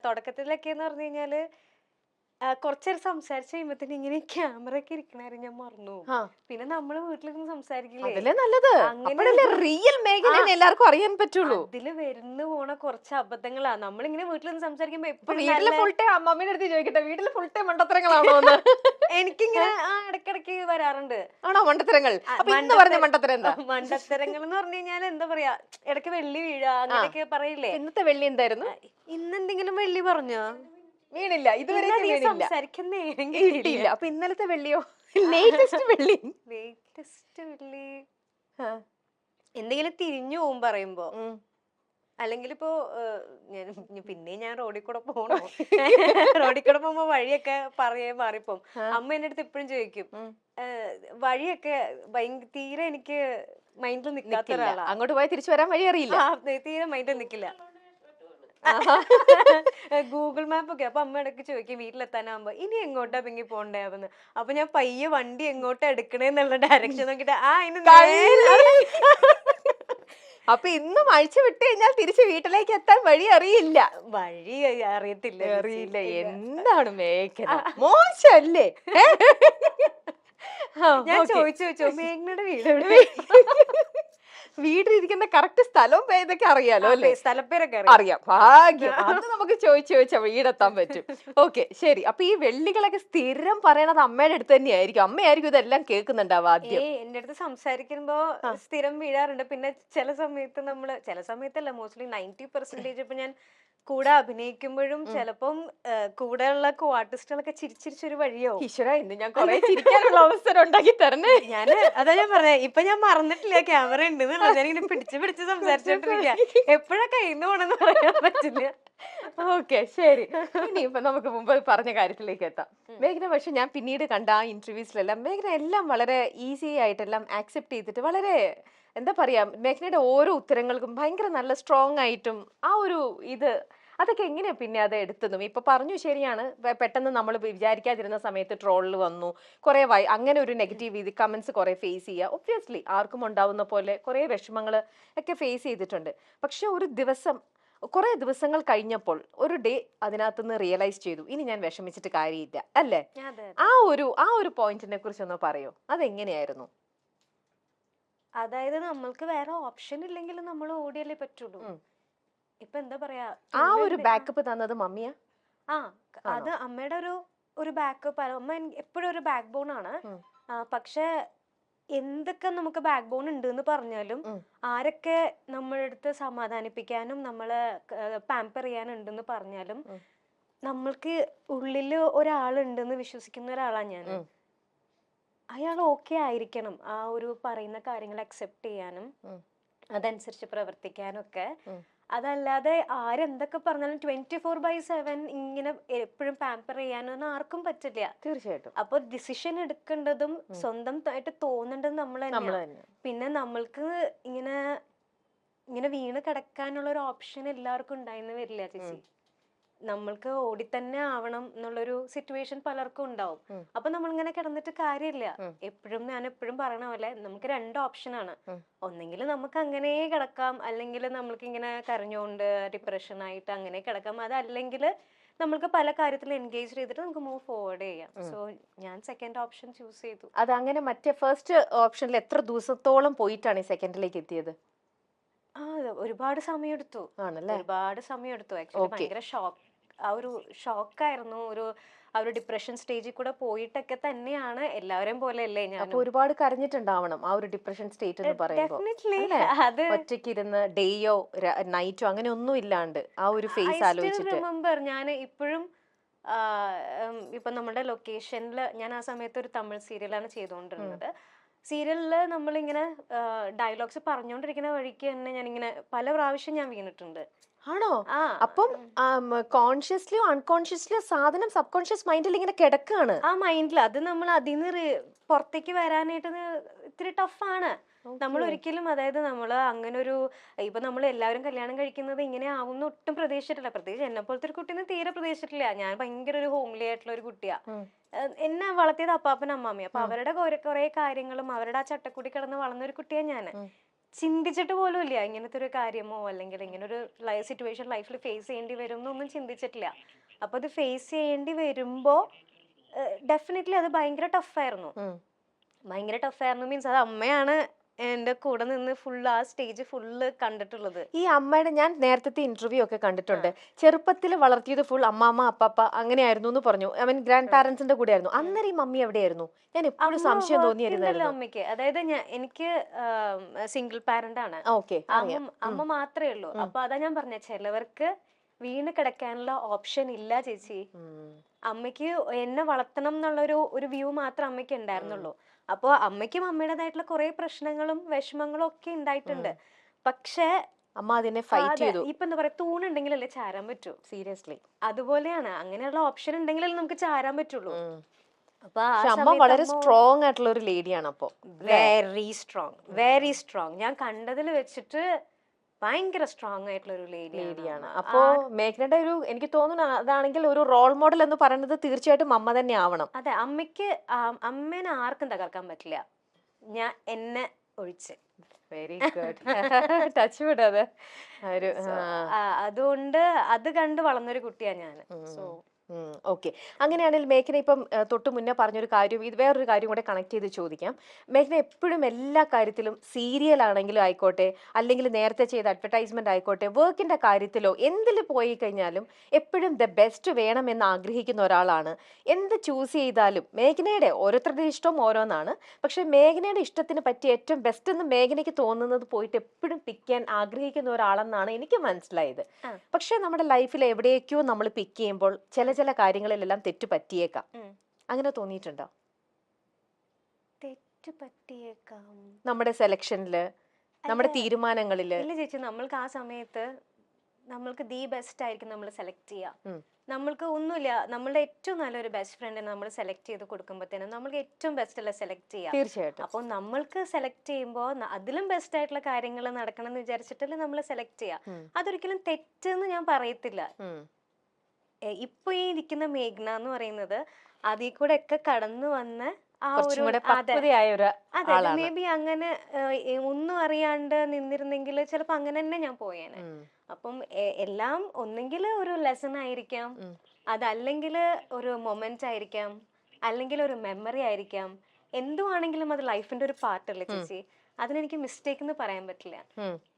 തുടക്കത്തിലൊക്കെ എന്ന് പറഞ്ഞു കഴിഞ്ഞാല് കുറച്ചേരം സംസാരിച്ച് കഴിയുമ്പത്തിന് ഇങ്ങനെ ക്യാമറ ഒക്കെ ഇരിക്കണായിരുന്നു, ഞാൻ മറന്നു പോകും. ആ പിന്നെ നമ്മള് വീട്ടിലിരുന്ന് സംസാരിക്കില്ലേ, അതല്ലേ നല്ലത്. അങ്ങനെ അപ്പോഴല്ലേ റിയൽ മേഖല എല്ലാവർക്കും അറിയാൻ പറ്റുള്ളൂ. അതില് വരുന്നു പോണ കുറച്ച് അബദ്ധങ്ങളാ. നമ്മളിങ്ങനെ വീട്ടിലിരുന്ന് സംസാരിക്കുമ്പോ അപ്പൊ എപ്പോഴും വീട്ടിലെ ഫുൾ ടൈം അമ്മമ്മയുടെ അടുത്ത് ചോദിക്കട്ടെ, വീട്ടിലെ ഫുൾ ടൈം മണ്ടത്തരങ്ങളാണോ എന്ന്? എനിക്കിങ്ങനെ ഇടയ്ക്കിടയ്ക്ക് വരാറുണ്ട്. ആണോ മണ്ടത്തരങ്ങൾ? അപ്പൊ ഇന്ന് പറഞ്ഞ മണ്ടത്തരം എന്താ? മണ്ടത്തരങ്ങൾ എന്ന് പറഞ്ഞു കഴിഞ്ഞാൽ എന്താ പറയാ, ഇടയ്ക്ക് വെള്ളി വീഴാ അങ്ങനെയൊക്കെ പറയില്ലേ. ഇന്നത്തെ വെള്ളി എന്തായിരുന്നു? ഇന്നെന്തെങ്കിലും വെള്ളി പറഞ്ഞോ? വീണില്ല, ഇതുവരെ വീണില്ല. സംസാരിക്കുന്നേരം കിട്ടിയില്ല. അപ്പൊ ഇന്നലത്തെ വെള്ളിയോ? ലേറ്റസ്റ്റ് വെള്ളി. ലേറ്റസ്റ്റ് വെള്ളി എന്തെങ്കിലും തിരിഞ്ഞു പോകും പറയുമ്പോ, അല്ലെങ്കിൽ ഇപ്പോ ഞാൻ റോഡിൽ കൂടെ പോകണോ, റോഡിൽ കൂടെ പോകുമ്പോ വഴിയൊക്കെ പറയാൻ മാറിപ്പോവും. അമ്മ എന്റെ അടുത്ത് എപ്പോഴും ചോദിക്കും, വഴിയൊക്കെ തീരെ എനിക്ക് മൈൻഡിൽ നിൽക്കാത്ത ഒരാളാ. അങ്ങോട്ട് പോയി തിരിച്ചു വരാൻ വഴി അറിയില്ല, തീരെ മൈൻഡിൽ നിൽക്കില്ല. ഗൂഗിൾ മാപ്പ് ഒക്കെ. അപ്പൊ അമ്മ ഇടയ്ക്ക് ചോദിക്കും വീട്ടിലെത്താനാകുമ്പോ ഇനി എങ്ങോട്ടാ പിങ്ങി പോണ്ടേന്ന്. അപ്പൊ ഞാൻ പയ്യെ വണ്ടി എങ്ങോട്ടാ എടുക്കണേന്നുള്ള ഡയറക്ഷൻ നോക്കിട്ട് അപ്പൊ ഇന്നും അഴിച്ചു വിട്ട് കഴിഞ്ഞാൽ തിരിച്ച് വീട്ടിലേക്ക് എത്താൻ വഴി അറിയില്ല. വഴി അറിയത്തില്ല. എന്താണ് മേഘന, മോശല്ലേ? ഞാൻ ചോദിച്ചു മേഘനയുടെ വീട് വീട്ടിലിരിക്കുന്ന കറക്റ്റ് സ്ഥലവും ഇതൊക്കെ അറിയാലോ അല്ലേ? സ്ഥലപ്പേരൊക്കെ അറിയാം. ഭാഗ്യം, അത് നമുക്ക് ചോദിച്ചാ വീടെത്താൻ പറ്റും. ഓക്കെ, ശരി. അപ്പൊ ഈ വെള്ളികളൊക്കെ സ്ഥിരം പറയണത് അമ്മയുടെ അടുത്ത് തന്നെയായിരിക്കും. അമ്മയായിരിക്കും ഇതെല്ലാം കേൾക്കുന്നുണ്ടാവും ആദ്യം. എന്റെ അടുത്ത് സംസാരിക്കുമ്പോ സ്ഥിരം വീഴാറുണ്ട്. പിന്നെ ചില സമയത്തല്ല, മോസ്റ്റ്ലി 90% ഇപ്പൊ ഞാൻ കൂടെ അഭിനയിക്കുമ്പോഴും ചിലപ്പം കൂടെയുള്ള കോ ആർട്ടിസ്റ്റുകളൊക്കെ ചിരിച്ചിരിച്ചൊരു വഴിയാവും. ഈശ്വര, ഇന്ന് ഞാൻ കുറെ ചിരിക്കാനുള്ള അവസരം ഉണ്ടാക്കി തരണേ. അതാ ഞാൻ പറഞ്ഞേ, ഇപ്പൊ ഞാൻ മറന്നിട്ടില്ല ക്യാമറ ഉണ്ടെന്നുള്ള. ഞാനിങ്ങനെ പിടിച്ച് സംസാരിച്ചോണ്ടിരിക്കുക. എപ്പോഴാ കയ്യിന്ന് പോണെന്ന് പറയാൻ പറ്റില്ല. ഓക്കെ, ശരി. ഇനിയിപ്പൊ നമുക്ക് മുമ്പ് പറഞ്ഞ കാര്യത്തിലേക്ക് എത്താം. മേഘന പക്ഷെ ഞാൻ പിന്നീട് കണ്ട ആ ഇന്റർവ്യൂസിലെല്ലാം മേഘന എല്ലാം വളരെ ഈസി ആയിട്ടെല്ലാം ആക്സെപ്റ്റ് ചെയ്തിട്ട് വളരെ എന്താ പറയാ, മേഘനയുടെ ഓരോ ഉത്തരങ്ങൾക്കും ഭയങ്കര നല്ല സ്ട്രോങ് ആയിട്ടും ആ ഒരു അതൊക്കെ എങ്ങനെയാ പിന്നെ അത് എടുത്തതും? ഇപ്പൊ പറഞ്ഞു, ശരിയാണ്, പെട്ടെന്ന് നമ്മൾ വിചാരിക്കാതിരുന്ന സമയത്ത് ട്രോളിൽ വന്നു, കുറെ അങ്ങനെ ഒരു നെഗറ്റീവ് കമന്റ്സ് കുറെ ഫേസ് ചെയ്യുക ഒബ്വിയസ്ലി ആർക്കും ഉണ്ടാവുന്ന പോലെ കുറെ വിഷമങ്ങൾ ഒക്കെ ഫേസ് ചെയ്തിട്ടുണ്ട്. പക്ഷെ കുറെ ദിവസങ്ങൾ കഴിഞ്ഞപ്പോൾ ഒരു ഡേ അതിനകത്തുനിന്ന് റിയലൈസ് ചെയ്തു, ഇനി ഞാൻ വിഷമിച്ചിട്ട് കാര്യമില്ല അല്ലേ? ആ ഒരു പോയിന്റിനെ കുറിച്ച് ഒന്ന് പറയോ, അതെങ്ങനെയായിരുന്നു? അതായത് നമ്മൾക്ക് വേറെ ഓപ്ഷൻ ഇല്ലെങ്കിൽ നമ്മൾ ഓടിയല്ലേ പറ്റുള്ളൂ. ഇപ്പൊ എന്താ പറയാ, ആ ഒരു ബാക്കപ്പ് തന്നത് മമ്മിയാ? അത് അമ്മയുടെ ഒരു ബാക്കപ്പ്. അമ്മ എപ്പോഴും ഒരു ബാക്ക് ബോൺ ആണ്. പക്ഷെ എന്തൊക്കെ നമുക്ക് ബാക്ക് ബോൺ ഉണ്ട് എന്ന് പറഞ്ഞാലും, ആരൊക്കെ നമ്മുടെ അടുത്ത് സമാധാനിപ്പിക്കാനും നമ്മളെ പാമ്പർ ചെയ്യാനുണ്ടെന്ന് പറഞ്ഞാലും, നമ്മൾക്ക് ഉള്ളില് ഒരാളുണ്ടെന്ന് വിശ്വസിക്കുന്ന ഒരാളാണ് ഞാൻ. അയാൾ ഓക്കെ ആയിരിക്കണം ആ ഒരു പറയുന്ന കാര്യങ്ങൾ അക്സെപ്റ്റ് ചെയ്യാനും അതനുസരിച്ച് പ്രവർത്തിക്കാനും ഒക്കെ. അതല്ലാതെ ആരെന്തൊക്കെ പറഞ്ഞാലും 24/7 ഇങ്ങനെ എപ്പോഴും പാമ്പർ ചെയ്യാനൊന്നും ആർക്കും പറ്റില്ല. തീർച്ചയായിട്ടും. അപ്പൊ ഡിസിഷൻ എടുക്കേണ്ടതും സ്വന്തമായിട്ട് തോന്നേണ്ടതും നമ്മൾ തന്നെയാണ്. പിന്നെ നമ്മൾക്ക് ഇങ്ങനെ വീണ് കിടക്കാനുള്ള ഒരു ഓപ്ഷൻ എല്ലാവർക്കും ഉണ്ടായിന്ന് വരില്ല ചേച്ചി. നമ്മൾക്ക് ഓടി തന്നെ ആവണം എന്നുള്ളൊരു സിറ്റുവേഷൻ പലർക്കും ഉണ്ടാവും. അപ്പൊ നമ്മളിങ്ങനെ കിടന്നിട്ട് കാര്യമില്ല. ഞാൻ എപ്പോഴും പറയണ പോലെ നമുക്ക് 2 ഓപ്ഷനാണ്. ഒന്നെങ്കിൽ നമുക്ക് അങ്ങനെ കിടക്കാം, അല്ലെങ്കിൽ നമ്മൾക്ക് ഇങ്ങനെ കരഞ്ഞുകൊണ്ട് ഡിപ്രഷൻ ആയിട്ട് അങ്ങനെ കിടക്കാം. അതല്ലെങ്കിൽ നമ്മൾക്ക് പല കാര്യത്തിലും എൻഗേജ് ചെയ്തിട്ട് നമുക്ക് മൂവ് ഫോർവേഡ് ചെയ്യാം. സോ ഞാൻ സെക്കൻഡ് ഓപ്ഷൻ ചൂസ് ചെയ്തു. അതങ്ങനെ മറ്റേ ഫസ്റ്റ് ഓപ്ഷനിൽ എത്ര ദിവസത്തോളം പോയിട്ടാണ് ഈ സെക്കൻഡിലേക്ക് എത്തിയത്? ഒരുപാട് സമയം എടുത്തു. ആക്ച്വലി ഭയങ്കര ഷോക്കായിരുന്നു. ആ ഒരു ഡിപ്രഷൻ സ്റ്റേജിൽ കൂടെ പോയിട്ടൊക്കെ തന്നെയാണ്. എല്ലാവരെയും പോലെ അല്ലേ ഞാൻ. ഒരുപാട് കരഞ്ഞിട്ടുണ്ടാവണം ആ ഒരു ഡിപ്രഷൻ സ്റ്റേറ്റ് എന്ന് പറയുമ്പോൾ. ഒറ്റയ്ക്കിരുന്ന് ഡേയോ നൈറ്റോ അങ്ങനെ ഒന്നും ഇല്ലാണ്ട് ആ ഒരു ഫേസ് ആലോചിച്ചിട്ട്. റിമെമ്പർ ഞാൻ ഇപ്പോഴും ഇപ്പൊ നമ്മുടെ ലൊക്കേഷനിൽ ഞാൻ ആ സമയത്ത് ഒരു തമിഴ് സീരിയലാണ് ചെയ്തുകൊണ്ടിരുന്നത്. സീരിയലില് നമ്മളിങ്ങനെ ഡയലോഗ്സ് പറഞ്ഞുകൊണ്ടിരിക്കുന്ന വഴിക്ക് തന്നെ ഞാനിങ്ങനെ പല പ്രാവശ്യം ഞാൻ വീണിട്ടുണ്ട്. ആണോ? അപ്പം കോൺഷ്യസ്ലിയോ അൺകോൺഷ്യസ്ലിയോ സാധനം സബ് കോൺഷ്യസ് മൈൻഡിൽ ഇങ്ങനെ കിടക്കാണ്. ആ മൈൻഡിൽ അത് നമ്മൾ അതിന്ന് പുറത്തേക്ക് വരാനായിട്ട് ഇത്തിരി ടഫാണ്. നമ്മൾ ഒരിക്കലും, അതായത് നമ്മൾ അങ്ങനെ ഇപ്പൊ നമ്മൾ എല്ലാവരും കല്യാണം കഴിക്കുന്നത് ഇങ്ങനെ ആവുന്ന ഒട്ടും പ്രതീക്ഷിച്ചിട്ടില്ല. പ്രത്യേകിച്ച് എന്നെ പോലത്തെ ഒരു കുട്ടീനെ തീരെ പ്രതീക്ഷിച്ചിട്ടില്ല. ഞാൻ ഭയങ്കര ഒരു ഹോംലി ആയിട്ടുള്ള ഒരു കുട്ടിയാ. എന്നെ വളർത്തിയത് അപ്പാപ്പനും അമ്മാമ്മയും. അപ്പൊ അവരുടെ കുറെ കാര്യങ്ങളും അവരുടെ ആ ചട്ടക്കൂടി കിടന്ന് വളർന്ന ഒരു കുട്ടിയാ ഞാൻ. ചിന്തിച്ചിട്ട് പോലും ഇല്ല ഇങ്ങനത്തെ ഒരു കാര്യമോ അല്ലെങ്കിൽ ഇങ്ങനെ ഒരു സിറ്റുവേഷൻ ലൈഫിൽ ഫേസ് ചെയ്യേണ്ടി വരും എന്നൊന്നും ചിന്തിച്ചിട്ടില്ല. അപ്പൊ അത് ഫേസ് ചെയ്യേണ്ടി വരുമ്പോ ഡെഫിനറ്റ്ലി അത് ഭയങ്കര ടഫായിരുന്നു. ഭയങ്കര ടഫായിരുന്നു മീൻസ് അത് അമ്മയാണ് എന്റെ കൂടെ നിന്ന് ആ സ്റ്റേജ് ഫുള്ള് കണ്ടിട്ടുള്ളത്. ഈ അമ്മയുടെ ഞാൻ നേരത്തെ ഇന്റർവ്യൂ ഒക്കെ കണ്ടിട്ടുണ്ട്. ചെറുപ്പത്തിൽ വളർത്തിയത് ഫുൾ അമ്മാമ്മ അപ്പാപ്പ അങ്ങനെയായിരുന്നു എന്ന് പറഞ്ഞു. ഐ മീൻ ഗ്രാൻഡ് പാരന്റ്സിന്റെ കൂടെ ആയിരുന്നു. അന്നേരം ഈ മമ്മി എവിടെയായിരുന്നു? ഞാൻ എപ്പോഴും സംശയം തോന്നിയിരുന്നല്ലോ അമ്മയ്ക്ക്. അതായത് എനിക്ക് സിംഗിൾ പാരന്റ് ആണ്. ഓക്കെ, അമ്മ മാത്രമേ ഉള്ളൂ. അപ്പൊ അതാ ഞാൻ പറഞ്ഞ ചിലവർക്ക് വീണ് കിടക്കാനുള്ള ഓപ്ഷൻ ഇല്ല ചേച്ചി. അമ്മയ്ക്ക് എന്നെ വളർത്തണം എന്നുള്ള ഒരു വ്യൂ മാത്രം അമ്മയ്ക്ക് ഉണ്ടായിരുന്നുള്ളൂ. അപ്പൊ അമ്മയ്ക്കും അമ്മയുടേതായിട്ടുള്ള കുറെ പ്രശ്നങ്ങളും വിഷമങ്ങളും ഒക്കെ ഉണ്ടായിട്ടുണ്ട്. പക്ഷെ അമ്മ അതിനെ ഫൈറ്റ് ചെയ്തു. ഇപ്പൊ എന്താ പറയാ, തൂണുണ്ടെങ്കിലല്ലേ ചാരാൻ പറ്റൂ. സീരിയസ്ലി അതുപോലെയാണ്. അങ്ങനെയുള്ള ഓപ്ഷൻ ഉണ്ടെങ്കിലല്ലേ നമുക്ക് ചാരാൻ പറ്റുള്ളൂ. അപ്പൊ അമ്മ വളരെ സ്ട്രോങ് ആയിട്ടുള്ള ഒരു ലേഡിയാണ്. അപ്പൊ വെരി സ്ട്രോങ്. ഞാൻ കണ്ടതിൽ വെച്ചിട്ട് ഭയങ്കര സ്ട്രോങ് ആയിട്ടുള്ള ഒരു ലേഡിയാണ്. അപ്പോ മേഘനയുടെ ഒരു എനിക്ക് തോന്നുന്നു അതാണെങ്കിൽ ഒരു റോൾ മോഡൽ എന്ന് പറയുന്നത് തീർച്ചയായിട്ടും അമ്മ തന്നെ ആവണം. അതെ, അമ്മേനെ ആർക്കും തകർക്കാൻ പറ്റില്ല, ഞാൻ എന്നെ ഒഴിച്ച്. Very good. ടച്ച് വിടാതെ അതുകൊണ്ട് അത് കണ്ട് വളർന്നൊരു കുട്ടിയാണ് ഞാൻ. സോ ഓക്കെ, അങ്ങനെയാണെങ്കിൽ മേഘന ഇപ്പം തൊട്ട് മുന്നേ പറഞ്ഞൊരു കാര്യം, ഇത് വേറൊരു കാര്യം കൂടെ കണക്ട് ചെയ്ത് ചോദിക്കാം. മേഘന എപ്പോഴും എല്ലാ കാര്യത്തിലും സീരിയൽ ആണെങ്കിലും ആയിക്കോട്ടെ, അല്ലെങ്കിൽ നേരത്തെ ചെയ്ത അഡ്വർടൈസ്മെന്റ് ആയിക്കോട്ടെ, വർക്കിന്റെ കാര്യത്തിലോ എന്തിൽ പോയി കഴിഞ്ഞാലും എപ്പോഴും ദ ബെസ്റ്റ് വേണമെന്ന് ആഗ്രഹിക്കുന്ന ഒരാളാണ്. എന്ത് ചൂസ് ചെയ്താലും മേഘനയുടെ ഓരോരുത്തരുടെ ഇഷ്ടം ഓരോന്നാണ്. പക്ഷെ മേഘനയുടെ ഇഷ്ടത്തിന് പറ്റിയ ഏറ്റവും ബെസ്റ്റ് എന്ന് മേഘനയ്ക്ക് തോന്നുന്നത് പോയിട്ട് എപ്പോഴും പിക്ക് ചെയ്യാൻ ആഗ്രഹിക്കുന്ന ഒരാളെന്നാണ് എനിക്ക് മനസ്സിലായത്. പക്ഷെ നമ്മുടെ ലൈഫിൽ എവിടേക്കോ നമ്മൾ പിക്ക് ചെയ്യുമ്പോൾ ചില കാര്യങ്ങളിലെല്ലാം തെറ്റ് പറ്റിയേക്കാം. അങ്ങനെ തോന്നിയിട്ടുണ്ടോ? തെറ്റ് പറ്റിയേക്കാം നമ്മുടെ സെലക്ഷനില്, നമ്മുടെ തീരുമാനങ്ങളില്? ഇല്ല ചേച്ചി, നമ്മൾക്ക് ആ സമയത്ത് നമ്മൾക്ക് ദി ബെസ്റ്റ് ആയിരിക്കും നമ്മൾ സെലക്ട് ചെയ്യാം. നമ്മൾക്ക് ഒന്നുമില്ല, നമ്മളുടെ ഏറ്റവും നല്ലൊരു ബെസ്റ്റ് ഫ്രണ്ടിനെ നമ്മൾ സെലക്ട് ചെയ്ത് കൊടുക്കുമ്പോഴത്തേനും നമ്മൾക്ക് ഏറ്റവും ബെസ്റ്റ് അല്ല സെലക്ട് ചെയ്യാം. തീർച്ചയായിട്ടും. അപ്പോൾ നമ്മൾക്ക് സെലക്ട് ചെയ്യുമ്പോൾ അതിലും ബെസ്റ്റ് ആയിട്ടുള്ള കാര്യങ്ങൾ നടക്കണം എന്ന് വിചാരിച്ചിട്ടല്ലേ നമ്മൾ സെലക്ട് ചെയ്യാം. അതൊരിക്കലും തെറ്റെന്ന് ഞാൻ പറയത്തില്ല. ഇപ്പൊ ഈ ഇരിക്കുന്ന മേഘ്ന എന്ന് പറയുന്നത് അതിൽ കൂടെ ഒക്കെ കടന്നു വന്ന ആ ഒരു അതെ, മേ ബി അങ്ങനെ ഒന്നും അറിയാണ്ട് നിന്നിരുന്നെങ്കിൽ ചിലപ്പോ അങ്ങനെ തന്നെ ഞാൻ പോയേനെ. അപ്പം എല്ലാം ഒന്നെങ്കിൽ ഒരു ലെസൺ ആയിരിക്കാം, അതല്ലെങ്കിൽ ഒരു മൊമെന്റ് ആയിരിക്കാം, അല്ലെങ്കിൽ ഒരു മെമ്മറി ആയിരിക്കാം. എന്തുവാണെങ്കിലും അത് ലൈഫിന്റെ ഒരു പാർട്ടല്ലേ ചേച്ചി. അതിനെനിക്ക് മിസ്റ്റേക്ക് എന്ന് പറയാൻ പറ്റില്ല.